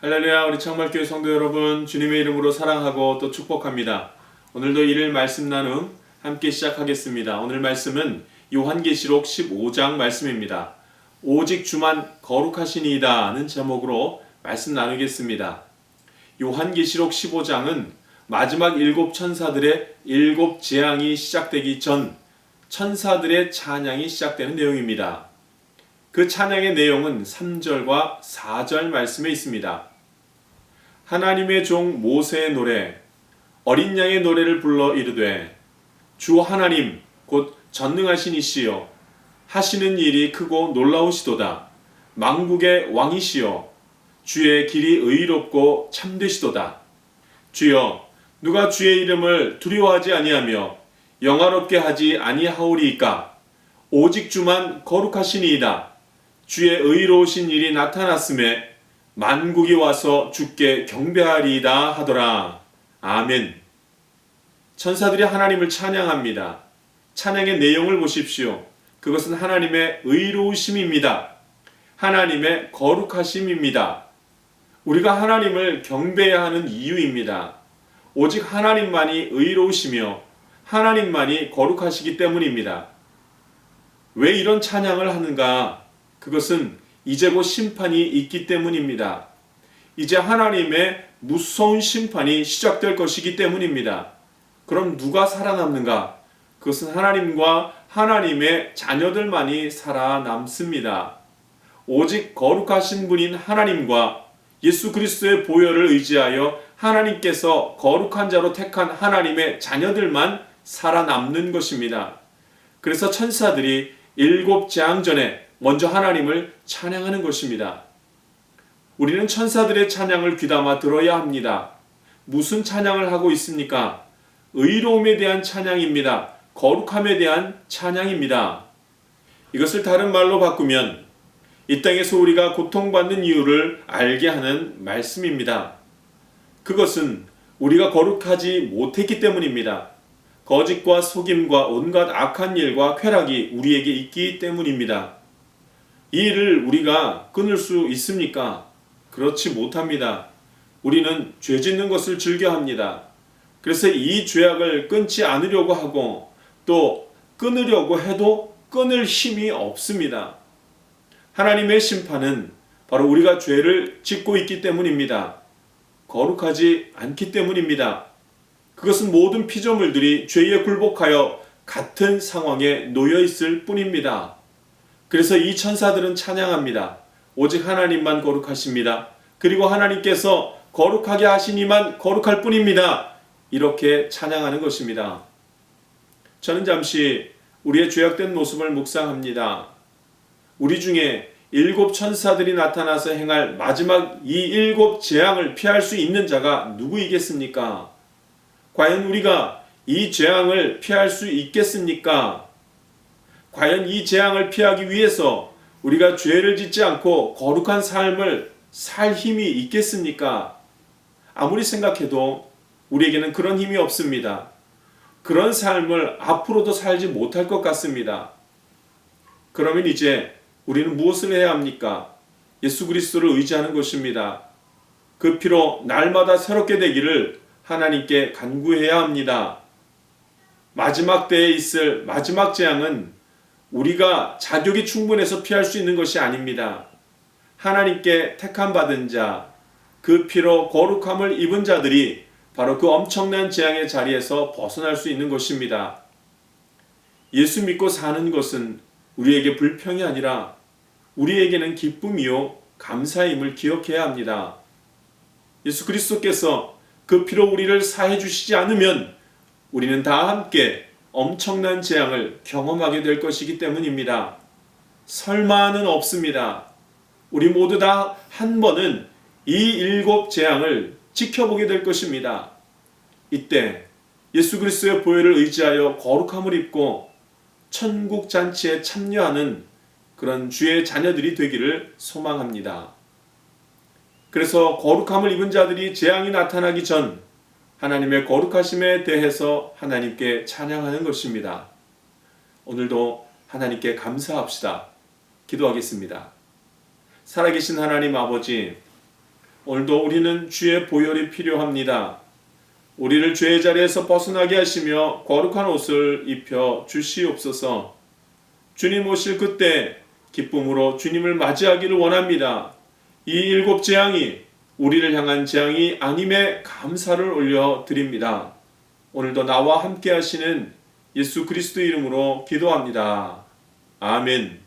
할렐루야, 우리 창말교회 성도 여러분, 주님의 이름으로 사랑하고 또 축복합니다. 오늘도 일일 말씀 나눔 함께 시작하겠습니다. 오늘 말씀은 요한계시록 15장 말씀입니다. 오직 주만 거룩하시니이다는 제목으로 말씀 나누겠습니다. 요한계시록 15장은 마지막 일곱 천사들의 일곱 재앙이 시작되기 전 천사들의 찬양이 시작되는 내용입니다. 그 찬양의 내용은 3절과 4절 말씀에 있습니다. 하나님의 종 모세의 노래, 어린 양의 노래를 불러 이르되 주 하나님 곧 전능하신 이시여 하시는 일이 크고 놀라우시도다. 만국의 왕이시여 주의 길이 의롭고 참되시도다. 주여 누가 주의 이름을 두려워하지 아니하며 영화롭게 하지 아니하오리이까. 오직 주만 거룩하시니이다. 주의 의로우신 일이 나타났음에 만국이 와서 주께 경배하리이다 하더라. 아멘. 천사들이 하나님을 찬양합니다. 찬양의 내용을 보십시오. 그것은 하나님의 의로우심입니다. 하나님의 거룩하심입니다. 우리가 하나님을 경배해야 하는 이유입니다. 오직 하나님만이 의로우시며 하나님만이 거룩하시기 때문입니다. 왜 이런 찬양을 하는가? 그것은 이제 곧 심판이 있기 때문입니다. 이제 하나님의 무서운 심판이 시작될 것이기 때문입니다. 그럼 누가 살아남는가? 그것은 하나님과 하나님의 자녀들만이 살아남습니다. 오직 거룩하신 분인 하나님과 예수 그리스도의 보혈을 의지하여 하나님께서 거룩한 자로 택한 하나님의 자녀들만 살아남는 것입니다. 그래서 천사들이 일곱 재앙 전에 먼저 하나님을 찬양하는 것입니다. 우리는 천사들의 찬양을 귀담아 들어야 합니다. 무슨 찬양을 하고 있습니까? 의로움에 대한 찬양입니다. 거룩함에 대한 찬양입니다. 이것을 다른 말로 바꾸면 이 땅에서 우리가 고통받는 이유를 알게 하는 말씀입니다. 그것은 우리가 거룩하지 못했기 때문입니다. 거짓과 속임과 온갖 악한 일과 쾌락이 우리에게 있기 때문입니다. 이 일을 우리가 끊을 수 있습니까? 그렇지 못합니다. 우리는 죄 짓는 것을 즐겨합니다. 그래서 이 죄악을 끊지 않으려고 하고 또 끊으려고 해도 끊을 힘이 없습니다. 하나님의 심판은 바로 우리가 죄를 짓고 있기 때문입니다. 거룩하지 않기 때문입니다. 그것은 모든 피조물들이 죄에 굴복하여 같은 상황에 놓여 있을 뿐입니다. 그래서 이 천사들은 찬양합니다. 오직 하나님만 거룩하십니다. 그리고 하나님께서 거룩하게 하시니만 거룩할 뿐입니다. 이렇게 찬양하는 것입니다. 저는 잠시 우리의 죄악된 모습을 묵상합니다. 우리 중에 일곱 천사들이 나타나서 행할 마지막 이 일곱 재앙을 피할 수 있는 자가 누구이겠습니까? 과연 우리가 이 재앙을 피할 수 있겠습니까? 과연 이 재앙을 피하기 위해서 우리가 죄를 짓지 않고 거룩한 삶을 살 힘이 있겠습니까? 아무리 생각해도 우리에게는 그런 힘이 없습니다. 그런 삶을 앞으로도 살지 못할 것 같습니다. 그러면 이제 우리는 무엇을 해야 합니까? 예수 그리스도를 의지하는 것입니다. 그 피로 날마다 새롭게 되기를 하나님께 간구해야 합니다. 마지막 때에 있을 마지막 재앙은 우리가 자격이 충분해서 피할 수 있는 것이 아닙니다. 하나님께 택함 받은 자, 그 피로 거룩함을 입은 자들이 바로 그 엄청난 재앙의 자리에서 벗어날 수 있는 것입니다. 예수 믿고 사는 것은 우리에게 불평이 아니라 우리에게는 기쁨이요 감사임을 기억해야 합니다. 예수 그리스도께서 그 피로 우리를 사해 주시지 않으면 우리는 다 함께 엄청난 재앙을 경험하게 될 것이기 때문입니다. 설마는 없습니다. 우리 모두 다 한 번은 이 일곱 재앙을 지켜보게 될 것입니다. 이때 예수 그리스도의 보혈을 의지하여 거룩함을 입고 천국 잔치에 참여하는 그런 주의 자녀들이 되기를 소망합니다. 그래서 거룩함을 입은 자들이 재앙이 나타나기 전 하나님의 거룩하심에 대해서 하나님께 찬양하는 것입니다. 오늘도 하나님께 감사합시다. 기도하겠습니다. 살아계신 하나님 아버지, 오늘도 우리는 주의 보혈이 필요합니다. 우리를 죄의 자리에서 벗어나게 하시며 거룩한 옷을 입혀 주시옵소서. 주님 오실 그때 기쁨으로 주님을 맞이하기를 원합니다. 이 7 재앙이 우리를 향한 재앙이 아님에 감사를 올려드립니다. 오늘도 나와 함께 하시는 예수 그리스도 이름으로 기도합니다. 아멘.